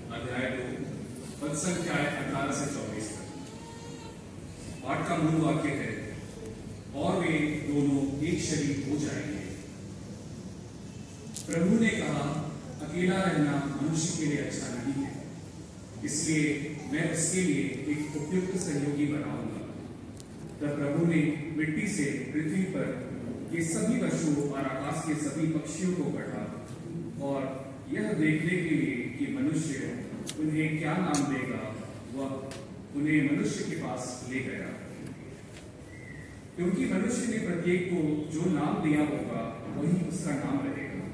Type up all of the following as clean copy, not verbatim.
अध्याय 2 पद संख्या 18 से 24 तक। पाठ का मूल वाक्य है, और वे दोनों एक शरीर हो जाएंगे। प्रभु ने कहा, अकेला रहना मनुष्य के लिए अच्छा नहीं है, इसलिए मैं उसके लिए एक उपयुक्त सहयोगी बनाऊंगा। तब प्रभु ने मिट्टी से पृथ्वी पर के सभी पशु और आकाश के सभी पक्षियों को गढ़ा, और यह देखने के लिए कि मनुष्य उन्हें क्या नाम देगा, वह उन्हें मनुष्य के पास ले गया। क्योंकि मनुष्य ने प्रत्येक को जो नाम दिया होगा वही उसका नाम रहेगा।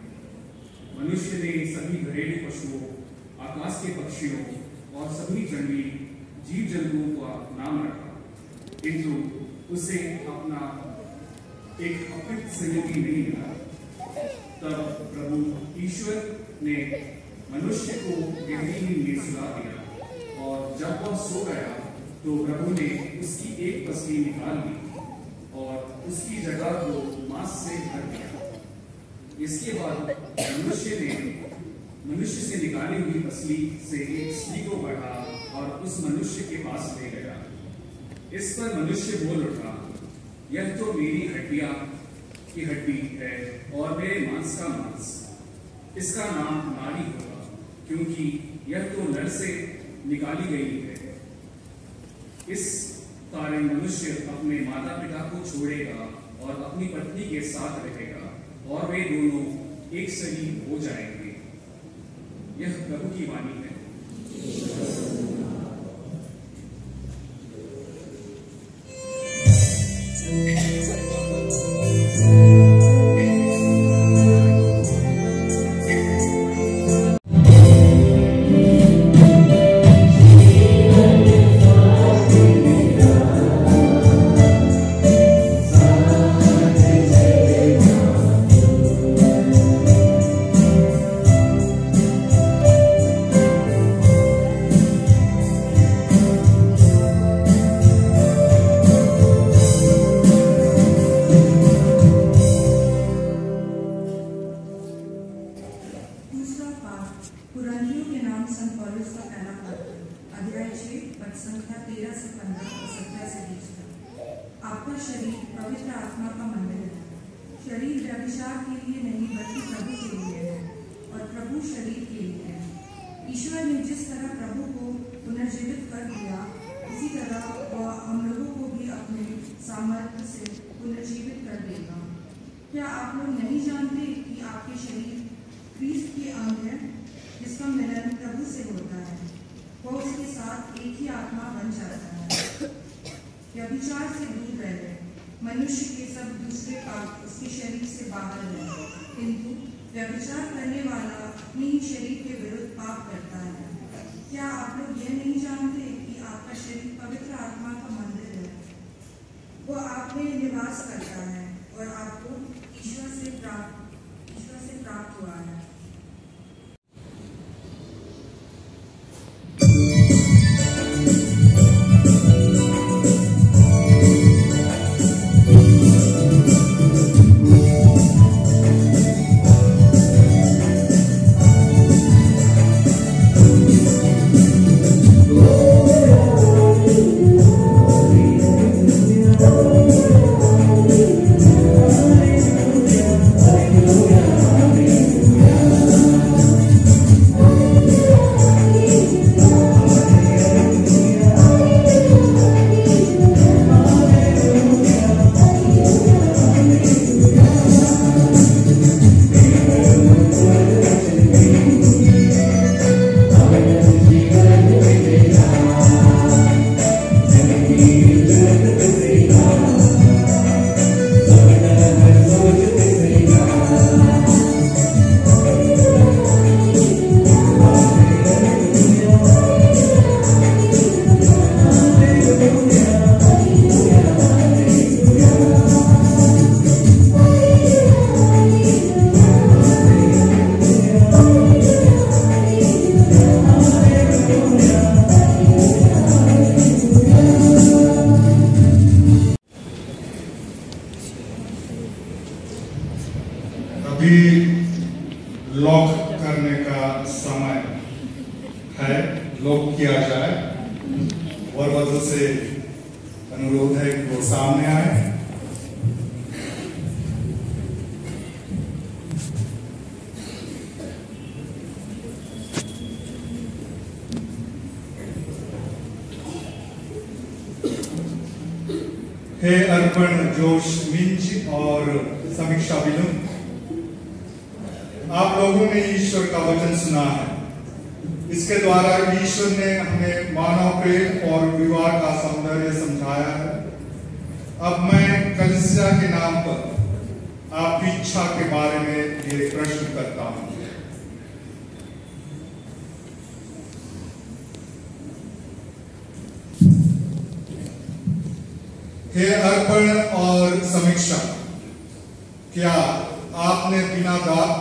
मनुष्य ने सभी घरेलू पशुओं, आकाश के पक्षियों और सभी जंगली जीव जंतुओं का नाम रखा, किंतु उसे अपना एक उपयुक्त सहयोगी नहीं मिला। तब प्रभु ईश्वर ने मनुष्य को गहरी नींद में सुला दिया, और जब वह सो गया तो प्रभु ने उसकी एक पसली निकाल ली और उसकी जगह को मांस से भर दिया। इसके बाद मनुष्य से निकाली हुई पसली से एक स्त्री को बढ़ा और उस मनुष्य के पास ले गया। इस पर मनुष्य बोल उठा, यह तो मेरी हड्डियां की हड्डी है और मेरे मांस का मांस। इसका नाम नारी होगा, क्योंकि यह तो नर से निकाली गई है। इस कारण मनुष्य अपने माता पिता को छोड़ेगा और अपनी पत्नी के साथ रहेगा, और वे दोनों एक शरीर हो जाएंगे। यह प्रभु की वाणी है। आपका शरीर पवित्र आत्मा का मंदिर है। शरीर व्यभिचार के लिए नहीं बल्कि प्रभु के लिए है, और प्रभु शरीर के लिए है। ईश्वर ने जिस तरह प्रभु को पुनर्जीवित कर दिया, उसी तरह वह हम लोगों को भी अपने सामर्थ्य से पुनर्जीवित कर देगा। क्या आप लोग नहीं जानते कि आपके शरीर क्रिस्त के अंग है, जिसका मिलन प्रभु से होता है, वह उसके साथ एक ही आत्मा बन जाता है। व्यभिचार से दूर रहे। मनुष्य के सब दूसरे पाप उसके शरीर से बाहर है, किंतु व्यभिचार करने वाला अपने ही शरीर के विरुद्ध पाप करता है। क्या आप लोग यह नहीं जानते कि आपका शरीर पवित्र आत्मा का मंदिर है, वो आप में निवास करता है और आपको ईश्वर से प्राप्त हुआ है। Oh है लोग किया जाए और वजह से अनुरोध है कि वो सामने आए। हे अर्पण, जोश, मिंज और समीक्षा विलुम, आप लोगों ने ईश्वर का वचन सुना है। इसके द्वारा ईश्वर ने हमें मानव प्रेम और विवाह का सौंदर्य समझाया है। अब मैं कलीसिया के नाम पर आपकी इच्छा के बारे में ये प्रश्न करता हूं। हे अर्पण और समीक्षा, क्या आपने बिना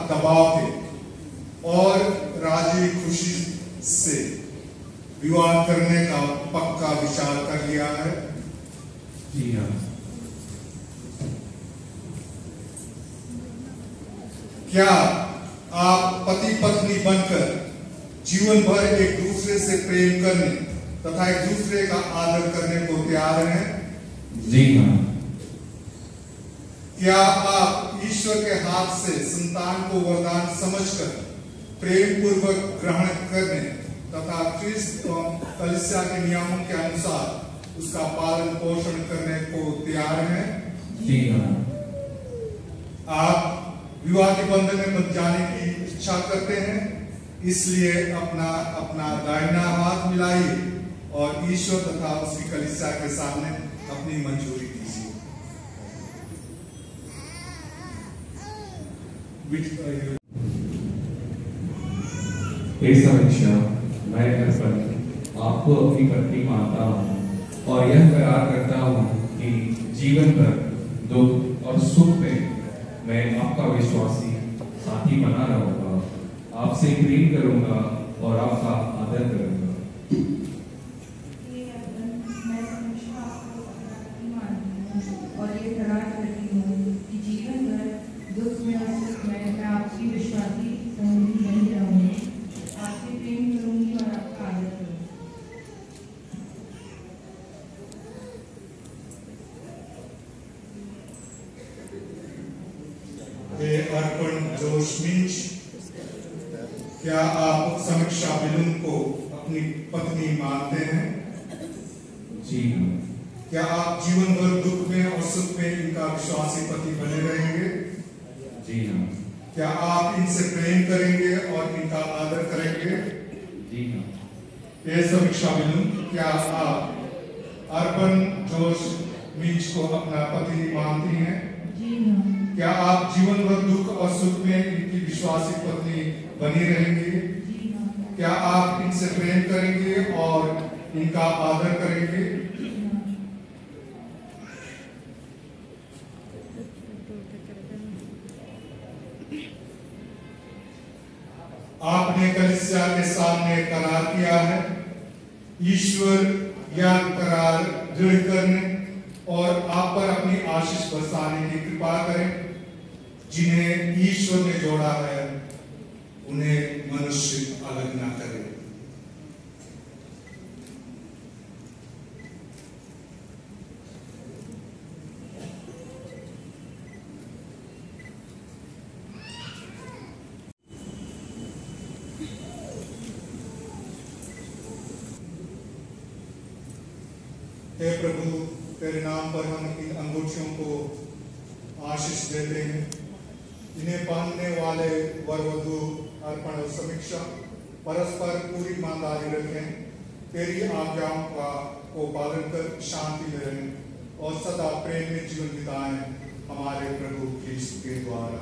दबाव के और राजी खुशी से विवाह करने का पक्का विचार कर लिया है? जी हाँ। क्या आप पति पत्नी बनकर जीवन भर एक दूसरे से प्रेम करने तथा एक दूसरे का आदर करने को तैयार हैं? जी हाँ। क्या आप ईश्वर के हाथ से संतान को वरदान समझकर प्रेम पूर्वक ग्रहण करने तथा ख्रिस्त कलीसिया के नियमों के अनुसार उसका पालन पोषण करने को तैयार हैं? जी हाँ। आप विवाह के बंधन में मत जाने की इच्छा करते हैं, इसलिए अपना अपना दाहिना हाथ मिलाइए और ईश्वर तथा उसकी कलीसिया के सामने अपनी मंजूरी दीजिए। हे समीक्षा, मैं अर्पण आपको अपनी पत्नी मानता हूँ और यह करार करता हूँ कि जीवन भर दुख और सुख में मैं आपका विश्वासी साथी बना रहूंगा, आपसे प्रेम करूंगा और आपका आदर करूंगा। और ये करार करती हूँ कि जीवन भर दुख में और सुख में मैं आपकी विश्वासी संगी बनी रहूंगी, आपसे प्रेम करूंगी और आपका आदर करूंगी। हे अर्पण, जोश, मिंज, क्या आप समीक्षा विलुम को अपनी पत्नी मानते हैं? जी हाँ। क्या आप जीवन भर दुख में और सुख में इनका विश्वासी पति बने रहेंगे? जी हाँ। क्या आप इनसे प्रेम करेंगे और इनका आदर करेंगे? जी हाँ। ये समीक्षा विलुम, क्या आप अर्पण, जोश, मिंज को अपना पति मानती हैं? जी हाँ। क्या आप जीवन भर दुख और सुख में इनकी विश्वासी पत्नी बनी रहेंगी? जी हाँ। क्या आप इनसे प्रेम करेंगे और इनका आदर करेंगे? आपने कलीसिया के सामने करार किया है। ईश्वर यह करार दृढ़ करने और आप पर अपनी आशीष बरसाने की कृपा करें। जिन्हें ईश्वर ने जोड़ा है उन्हें मनुष्य अलग ना करे। हे प्रभु, तेरे नाम पर हम इन अंगूठियों को आशीष देते हैं। इन्हें पहनने वाले वर वधू अर्पण और समीक्षा परस्पर पूरी ईमानदारी रखें, तेरी आज्ञाओं को पालन कर शांति में रहें और सदा प्रेम में जीवन बिताएं, हमारे प्रभु यीशु के द्वारा।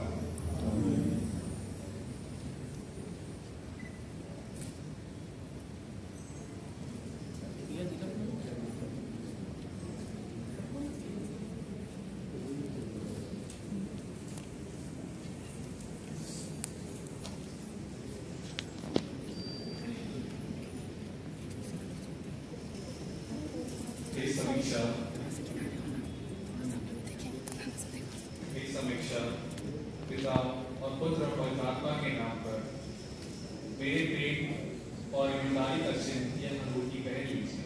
समीक्षा पिता और पुत्र और पवित्र आत्मा के नाम पर मेरे प्रेम और ईमानदारी माली दर्शन या अंगूठी पहन लीजिए।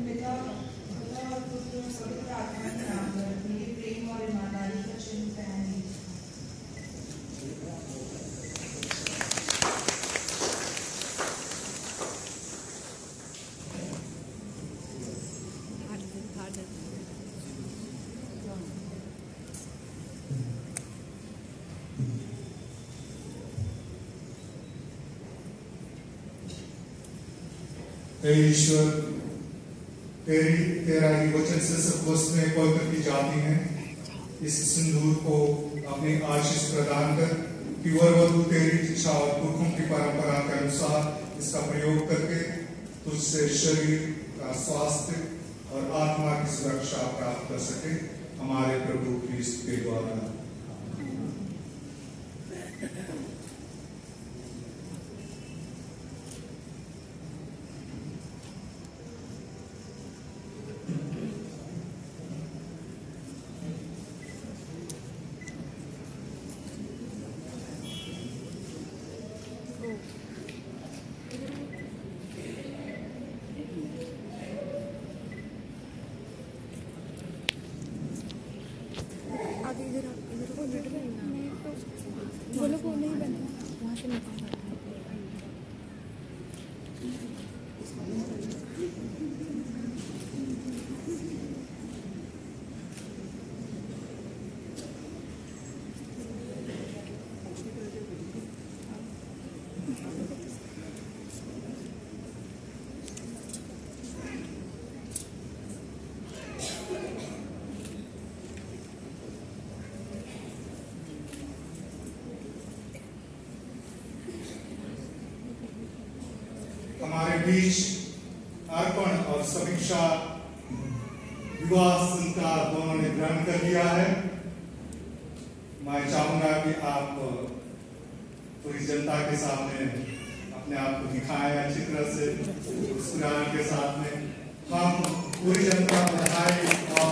पिता और पुत्र और पवित्र आत्मा के नाम पर मेरे प्रेम और ईमानदारी का चिन्ह पहन लीजिए। हे ईश्वर, तेरा ही वचन से सब वस्तुएं पवित्र की जाती हैं। इस सिंदूर को अपनी आशीष प्रदान कर कि वर वधू तेरी इच्छा और पुरखों की परंपरा के अनुसार इसका प्रयोग करके तुझसे शरीर का स्वास्थ्य और आत्मा की सुरक्षा प्राप्त कर सके, हमारे प्रभु क्रिस्त के द्वारा। इधर को लिट गई बोलो को नहीं बना वहाँ से निकाल। हमारे बीच अर्पण और समीक्षा विवाह संस्कार दोनों ने ग्रहण कर लिया है। मैं चाहूंगा कि आप पूरी जनता के सामने अपने आप को दिखाएं अच्छी तरह से, मुस्कुराने के साथ में हम पूरी जनता बधाई और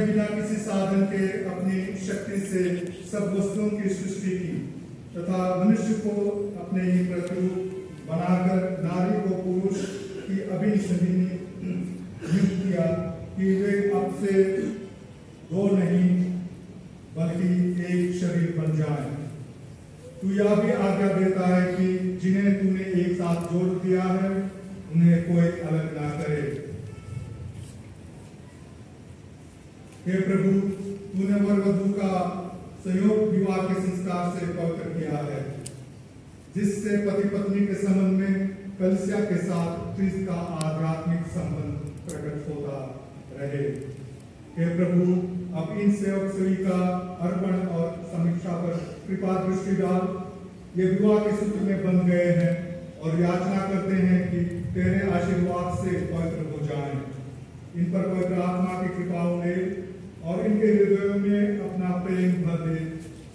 बिना किसी साधन के अपनी शक्ति से सब वस्तुओं की सृष्टि की तथा मनुष्य को अपने ही प्रतिरूप बनाकर नारी को पुरुष की अभिनसनी नियुक्त किया कि वे अब से दो नहीं बल्कि एक शरीर बन जाएं। तू यह भी आज्ञा देता है कि जिन्हें तूने एक साथ जोड़ दिया है उन्हें कोई अलग ना करे। हे प्रभु, तूने वर वधू का संयोग विवाह के संस्कार से पवित्र किया है, जिससे पति पत्नी के संबंध में कलीसिया के साथ क्रिस्त का आध्यात्मिक संबंध प्रकट होता रहे। हे प्रभु, अब इन सेवक सेवी का अर्पण और समीक्षा पर कृपा दृष्टि डाल। ये विवाह के सूत्र में बंध गए हैं और याचना करते हैं कि तेरे आशीर्वाद से पवित्र हो जाएं। इन पर पवित्र आत्मा की कृपा ले और इनके हृदयों में अपना प्रेम भर दे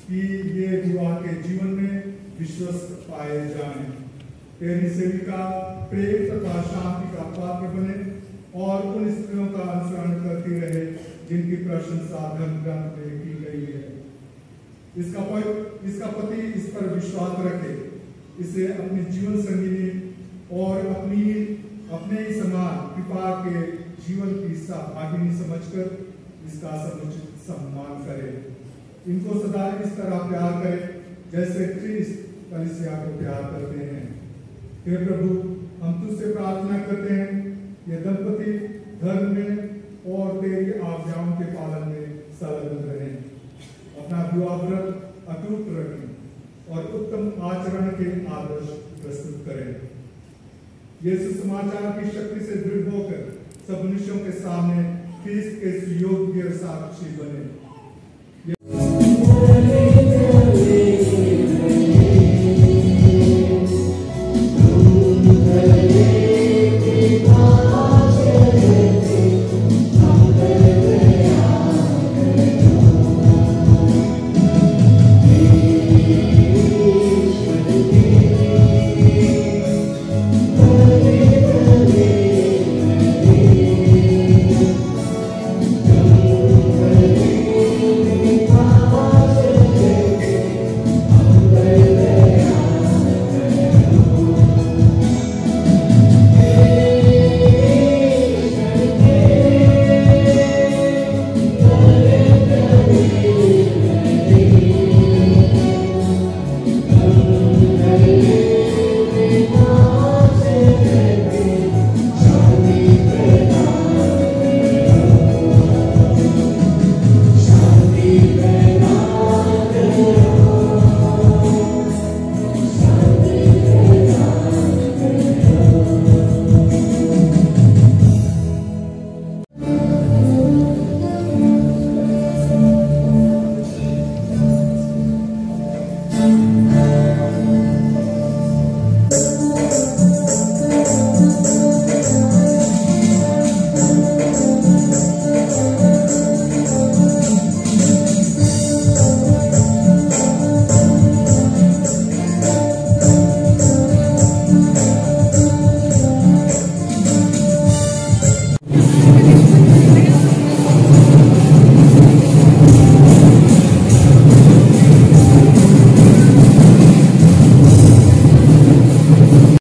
कि ये विवाह के जीवन में विश्वस्त पाए जाएं। तेरी सेविका प्रेम तथा शांति का पात्र बने और उन स्त्रियों का अनुसरण करती रहे जिनकी प्रशंसा धर्म ग्रंथ में की गई है। इसका पति इस पर विश्वास रखे, इसे अपनी जीवन संगिनी और अपने ही समान कृपा के जीवन की सहभागिनी समझकर इसका समुचित सम्मान करे। इनको सदा इस तरह प्यार करे जैसे क्रिस्त कलीसिया को प्यार करते हैं। हे प्रभु, हम तुझसे प्रार्थना करते हैं ये दंपति धर्म में और तेरी आज्ञाओं के पालन में संलग्न रहें, अपना विवाह व्रत अटूट रखें और उत्तम आचरण के आदर्श प्रस्तुत करें। ये सुसमाचार की शक्ति से दृढ़ होकर सब मनुष्यों के सामने क्रिस्त के सुयोग्य साक्षी बने।